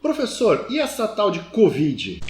Professor, e essa tal de Covid?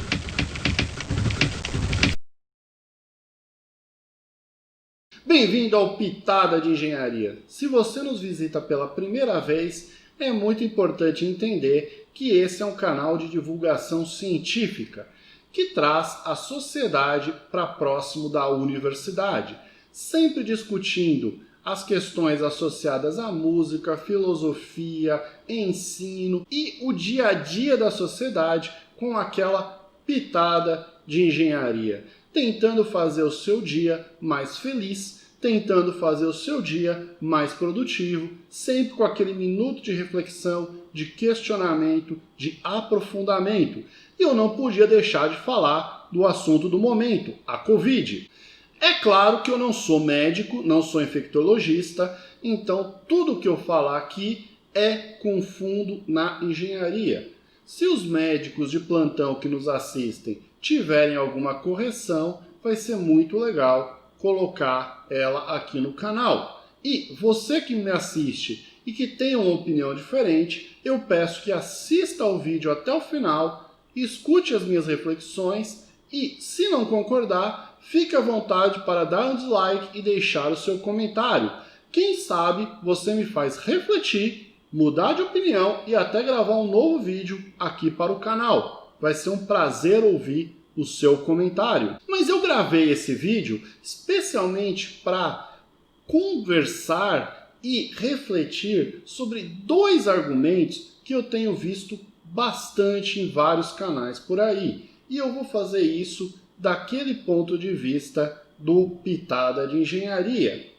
Bem-vindo ao Pitada de Engenharia. Se você nos visita pela primeira vez, é muito importante entender que esse é um canal de divulgação científica que traz a sociedade para próximo da universidade, sempre discutindo as questões associadas à música, filosofia, ensino e o dia a dia da sociedade com aquela pitada de engenharia, tentando fazer o seu dia mais feliz, tentando fazer o seu dia mais produtivo, sempre com aquele minuto de reflexão, de questionamento, de aprofundamento. E eu não podia deixar de falar do assunto do momento, a Covid. É claro que eu não sou médico, não sou infectologista, então tudo que eu falar aqui é com fundo na engenharia. Se os médicos de plantão que nos assistem tiverem alguma correção, vai ser muito legal colocar ela aqui no canal. E você que me assiste e que tem uma opinião diferente, eu peço que assista ao vídeo até o final, escute as minhas reflexões e, se não concordar, fique à vontade para dar um dislike e deixar o seu comentário. Quem sabe você me faz refletir, mudar de opinião e até gravar um novo vídeo aqui para o canal. Vai ser um prazer ouvir o seu comentário. Mas eu gravei esse vídeo especialmente para conversar e refletir sobre dois argumentos que eu tenho visto bastante em vários canais por aí. E eu vou fazer isso daquele ponto de vista do Pitada de Engenharia.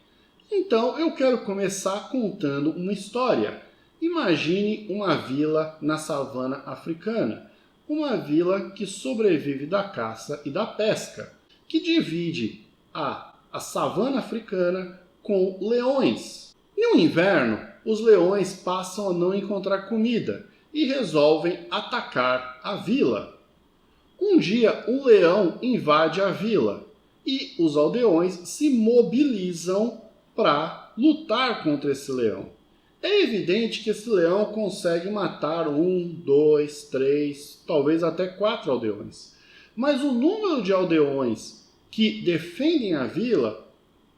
Então eu quero começar contando uma história. Imagine uma vila na savana africana, uma vila que sobrevive da caça e da pesca, que divide a savana africana com leões. No inverno, os leões passam a não encontrar comida e resolvem atacar a vila. Um dia, um leão invade a vila e os aldeões se mobilizam para lutar contra esse leão. É evidente que esse leão consegue matar 1, 2, 3, talvez até 4 aldeões. Mas o número de aldeões que defendem a vila,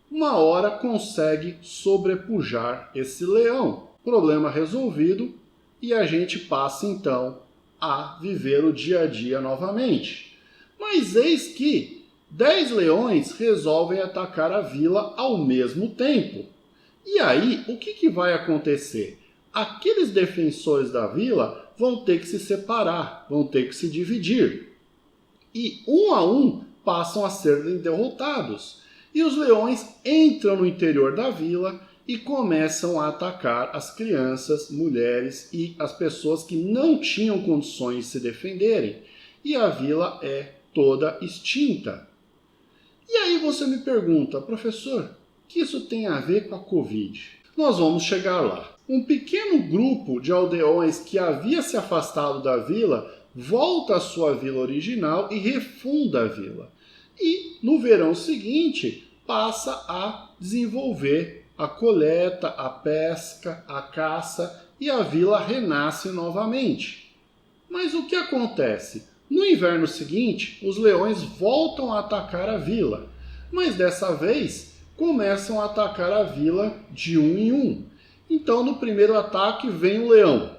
uma hora consegue sobrepujar esse leão. Problema resolvido e a gente passa então a viver o dia a dia novamente. Mas eis que 10 leões resolvem atacar a vila ao mesmo tempo. E aí, o que vai acontecer? Aqueles defensores da vila vão ter que se separar, vão ter que se dividir. E um a um passam a ser derrotados. E os leões entram no interior da vila e começam a atacar as crianças, mulheres e as pessoas que não tinham condições de se defenderem. E a vila é toda extinta. E aí você me pergunta, professor, o que isso tem a ver com a Covid? Nós vamos chegar lá. Um pequeno grupo de aldeões que havia se afastado da vila volta à sua vila original e refunda a vila. E no verão seguinte passa a desenvolver a coleta, a pesca, a caça e a vila renasce novamente. Mas o que acontece? No inverno seguinte, os leões voltam a atacar a vila, mas dessa vez começam a atacar a vila de um em um. Então, no primeiro ataque vem o leão.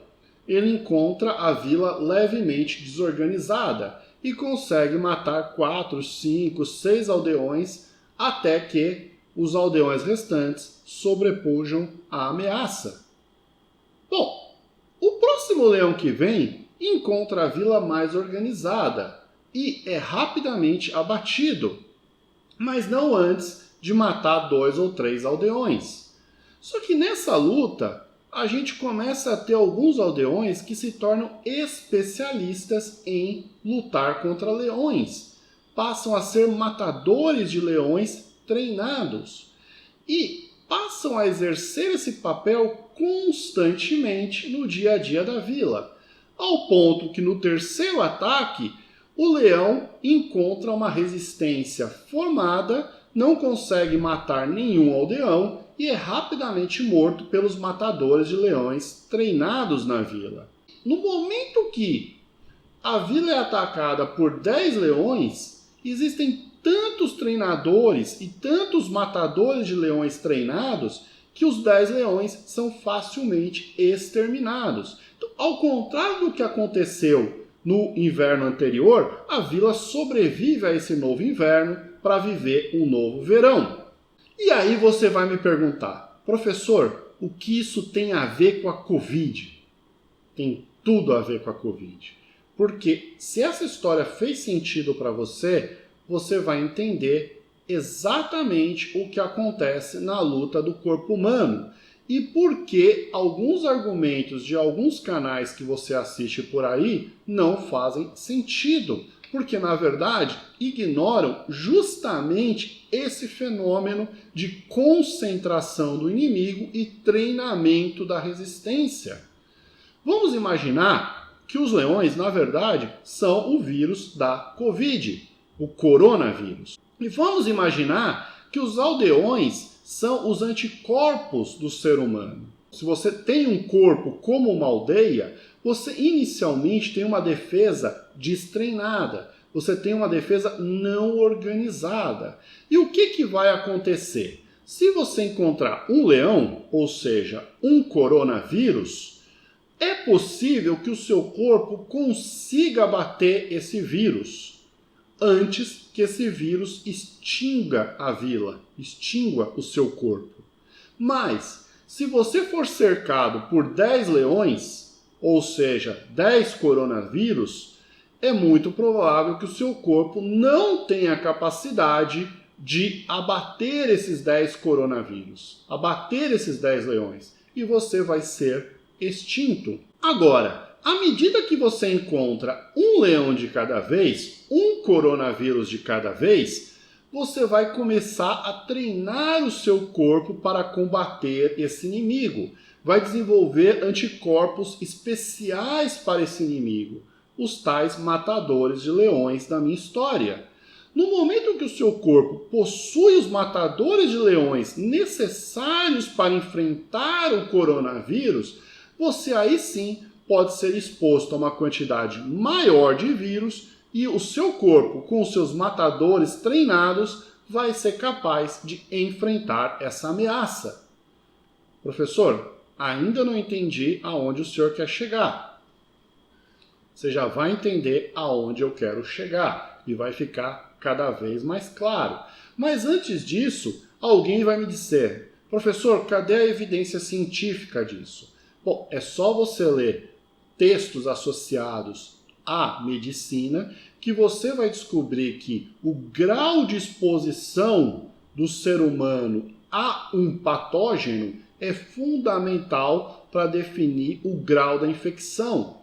Ele encontra a vila levemente desorganizada e consegue matar 4, 5, 6 aldeões até que os aldeões restantes sobrepujam a ameaça. Bom, o próximo leão que vem encontra a vila mais organizada e é rapidamente abatido, mas não antes de matar 2 ou 3 aldeões. Só que nessa luta, a gente começa a ter alguns aldeões que se tornam especialistas em lutar contra leões. Passam a ser matadores de leões treinados e passam a exercer esse papel constantemente no dia a dia da vila, ao ponto que no terceiro ataque o leão encontra uma resistência formada, não consegue matar nenhum aldeão e é rapidamente morto pelos matadores de leões treinados na vila. no momento que a vila é atacada por 10 leões, existem tantos treinadores e tantos matadores de leões treinados que os 10 leões são facilmente exterminados. Então, ao contrário do que aconteceu no inverno anterior, a vila sobrevive a esse novo inverno para viver um novo verão. E aí você vai me perguntar, professor, o que isso tem a ver com a Covid? Tem tudo a ver com a Covid. Porque se essa história fez sentido para você, você vai entender exatamente o que acontece na luta do corpo humano e por que alguns argumentos de alguns canais que você assiste por aí não fazem sentido. Porque, na verdade, ignoram justamente esse fenômeno de concentração do inimigo e treinamento da resistência. Vamos imaginar que os leões, na verdade, são o vírus da Covid, o coronavírus. E vamos imaginar que os aldeões são os anticorpos do ser humano. Se você tem um corpo como uma aldeia, você inicialmente tem uma defesa destreinada, você tem uma defesa não organizada. E o que vai acontecer? Se você encontrar um leão, ou seja, um coronavírus, é possível que o seu corpo consiga abater esse vírus antes que esse vírus extinga a vila, extingua o seu corpo. Mas, se você for cercado por 10 leões, ou seja, 10 coronavírus, é muito provável que o seu corpo não tenha capacidade de abater esses 10 coronavírus, abater esses 10 leões, e você vai ser extinto. Agora, à medida que você encontra um leão de cada vez, um coronavírus de cada vez, você vai começar a treinar o seu corpo para combater esse inimigo. Vai desenvolver anticorpos especiais para esse inimigo, os tais matadores de leões da minha história. No momento que o seu corpo possui os matadores de leões necessários para enfrentar o coronavírus, você aí sim pode ser exposto a uma quantidade maior de vírus e o seu corpo, com os seus matadores treinados, vai ser capaz de enfrentar essa ameaça. Professor, ainda não entendi aonde o senhor quer chegar. Você já vai entender aonde eu quero chegar e vai ficar cada vez mais claro. Mas antes disso, alguém vai me dizer, professor, cadê a evidência científica disso? Bom, é só você ler textos associados à medicina que você vai descobrir que o grau de exposição do ser humano a um patógeno é fundamental para definir o grau da infecção.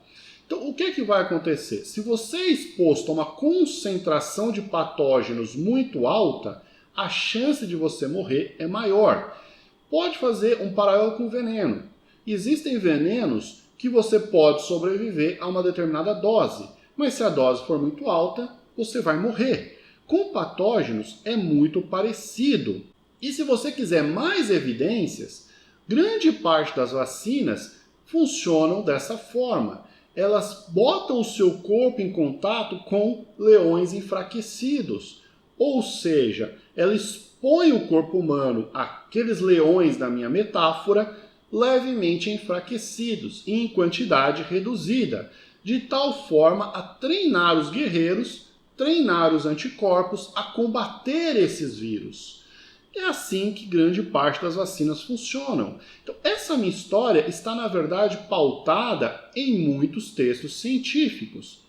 Então, o que vai acontecer? Se você é exposto a uma concentração de patógenos muito alta, a chance de você morrer é maior. Pode fazer um paralelo com veneno. Existem venenos que você pode sobreviver a uma determinada dose, mas se a dose for muito alta, você vai morrer. Com patógenos é muito parecido. E se você quiser mais evidências, grande parte das vacinas funcionam dessa forma. Elas botam o seu corpo em contato com leões enfraquecidos. Ou seja, ela expõe o corpo humano àqueles leões da minha metáfora levemente enfraquecidos e em quantidade reduzida, de tal forma a treinar os guerreiros, treinar os anticorpos a combater esses vírus. É assim que grande parte das vacinas funcionam. Então, essa minha história está, na verdade, pautada em muitos textos científicos.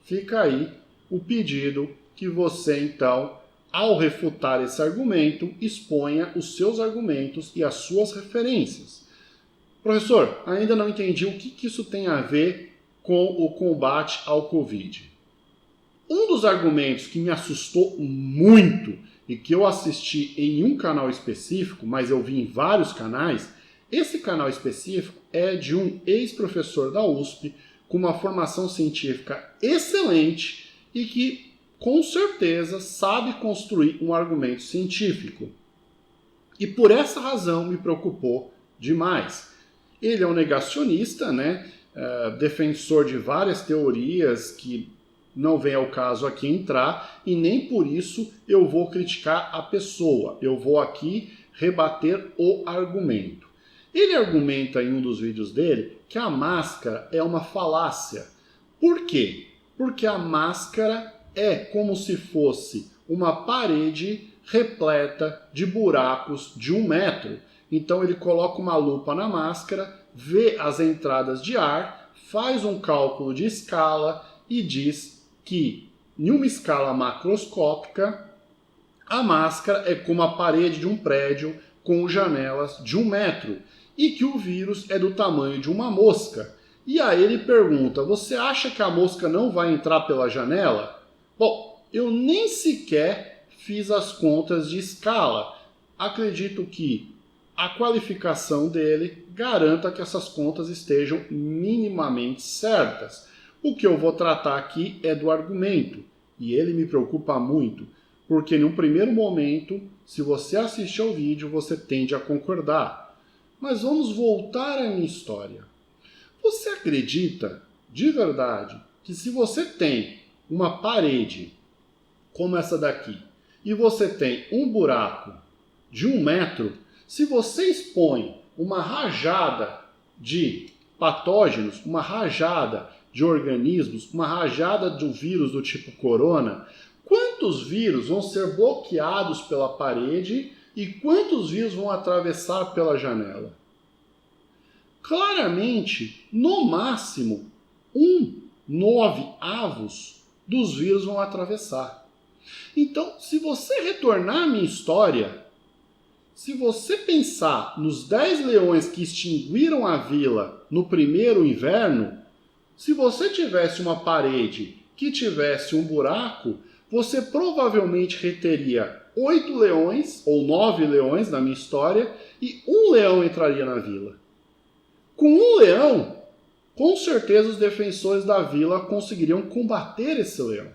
Fica aí o pedido que você, então, ao refutar esse argumento, exponha os seus argumentos e as suas referências. Professor, ainda não entendi o que isso tem a ver com o combate ao Covid. Um dos argumentos que me assustou muito e que eu assisti em um canal específico, mas eu vi em vários canais, esse canal específico é de um ex-professor da USP com uma formação científica excelente e que, com certeza, sabe construir um argumento científico. E por essa razão me preocupou demais. Ele é um negacionista, né? defensor de várias teorias que não vem ao caso aqui entrar, e nem por isso eu vou criticar a pessoa. Eu vou aqui rebater o argumento. Ele argumenta em um dos vídeos dele que a máscara é uma falácia. Por quê? Porque a máscara é como se fosse uma parede repleta de buracos de 1 metro. Então ele coloca uma lupa na máscara, vê as entradas de ar, faz um cálculo de escala e diz que, em uma escala macroscópica, a máscara é como a parede de um prédio com janelas de 1 metro e que o vírus é do tamanho de uma mosca. E aí ele pergunta, você acha que a mosca não vai entrar pela janela? Bom, eu nem sequer fiz as contas de escala. Acredito que a qualificação dele garanta que essas contas estejam minimamente certas. O que eu vou tratar aqui é do argumento, e ele me preocupa muito, porque num primeiro momento, se você assiste ao vídeo, você tende a concordar. Mas vamos voltar à minha história. Você acredita, de verdade, que se você tem uma parede como essa daqui, e você tem um buraco de 1 metro, se você expõe uma rajada de patógenos, uma rajada de organismos, uma rajada de um vírus do tipo corona, quantos vírus vão ser bloqueados pela parede e quantos vírus vão atravessar pela janela? Claramente, no máximo, 9 avos dos vírus vão atravessar. Então, se você retornar à minha história, se você pensar nos 10 leões que extinguiram a vila no primeiro inverno, se você tivesse uma parede que tivesse um buraco, você provavelmente reteria 8 leões, ou 9 leões na minha história, e 1 leão entraria na vila. Com 1 leão, com certeza os defensores da vila conseguiriam combater esse leão.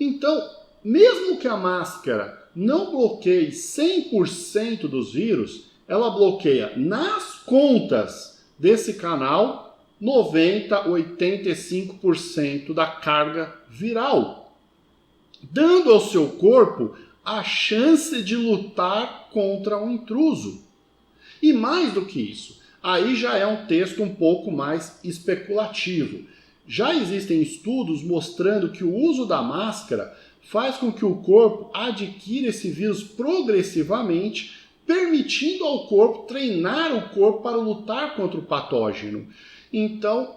Então, mesmo que a máscara não bloqueie 100% dos vírus, ela bloqueia nas contas desse canal 90, 85% da carga viral, dando ao seu corpo a chance de lutar contra um intruso. E mais do que isso, aí já é um texto um pouco mais especulativo. Já existem estudos mostrando que o uso da máscara faz com que o corpo adquira esse vírus progressivamente, permitindo ao corpo treinar o corpo para lutar contra o patógeno. Então,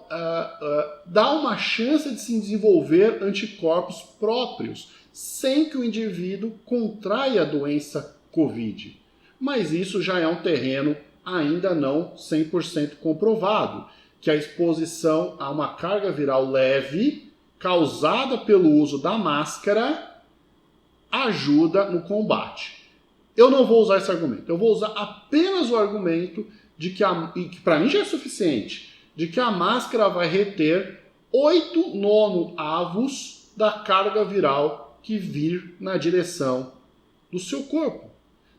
dá uma chance de se desenvolver anticorpos próprios, sem que o indivíduo contraia a doença COVID. Mas isso já é um terreno ainda não 100% comprovado, que a exposição a uma carga viral leve, causada pelo uso da máscara, ajuda no combate. Eu não vou usar esse argumento, eu vou usar apenas o argumento de que para mim já é suficiente, de que a máscara vai reter 8 nono-avos da carga viral que vir na direção do seu corpo,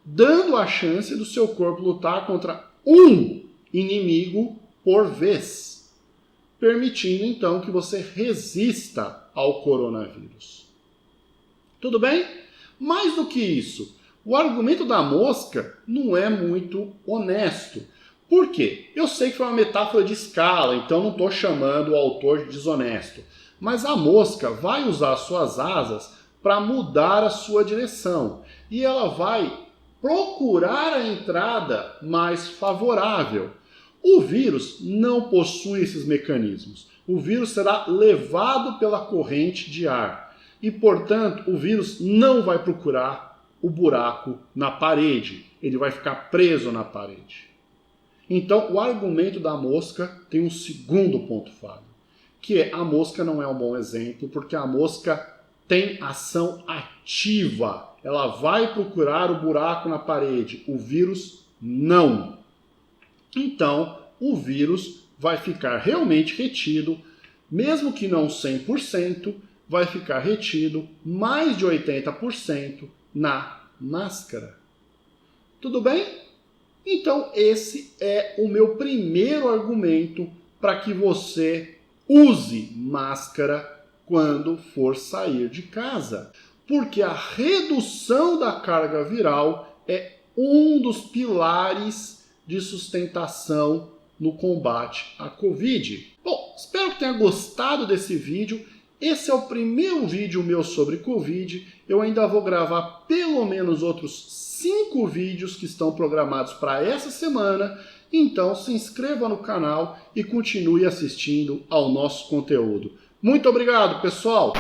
dando a chance do seu corpo lutar contra um inimigo por vez, permitindo então que você resista ao coronavírus. Tudo bem? Mais do que isso, o argumento da mosca não é muito honesto. Por quê? Eu sei que foi uma metáfora de escala, então não estou chamando o autor de desonesto. Mas a mosca vai usar suas asas para mudar a sua direção. E ela vai procurar a entrada mais favorável. O vírus não possui esses mecanismos. O vírus será levado pela corrente de ar. E, portanto, o vírus não vai procurar o buraco na parede. Ele vai ficar preso na parede. Então, o argumento da mosca tem um segundo ponto falho, que é a mosca não é um bom exemplo, porque a mosca tem ação ativa. Ela vai procurar o buraco na parede. O vírus não. Então, o vírus vai ficar realmente retido, mesmo que não 100%, vai ficar retido mais de 80% na máscara. Tudo bem? Então, esse é o meu primeiro argumento para que você use máscara quando for sair de casa. Porque a redução da carga viral é um dos pilares de sustentação no combate à Covid. Bom, espero que tenha gostado desse vídeo. Esse é o primeiro vídeo meu sobre Covid. Eu ainda vou gravar pelo menos outros 5 vídeos que estão programados para essa semana. Então se inscreva no canal e continue assistindo ao nosso conteúdo. Muito obrigado, pessoal!